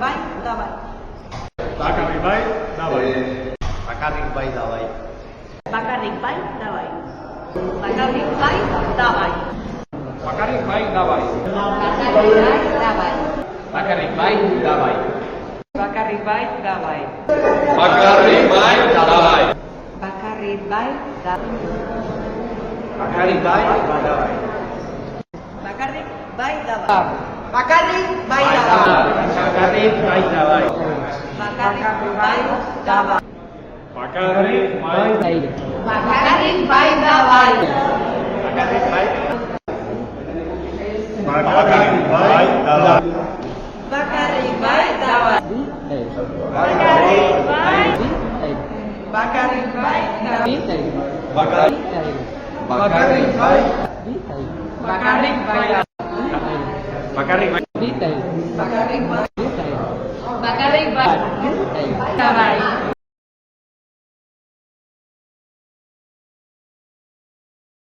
bai, da bai. Bakarrik bai, da bai. Bakarrik bai da bai. Bakarrik bai, da bai. Bakarrik bai, da bai. Bakarrik bai, da bai. Bakarrik bai, da bai. Bakarrik bai da bai. Bakarrik bai, da bai. Bakarrik bai, da bai. Bakarrik bai, da bai. Bakarrik bai da bai. Bakarrik bai, da bai. Bakarrik bai da bai. Bakarrik bai, da bai. Bakarrik bai, da bai. Bakarrik bai, da bai. Bakarrik bai. Bakarrik bai, da bai. Bakarrik bai, da bai. Bakarrik bai. Bakarrik bai, da bai. Bakarrik Bakarrik bai. Bakarrik bai, da bai. Bakarrik bai. Bakarrik bai. Bakarrik bai, da bai.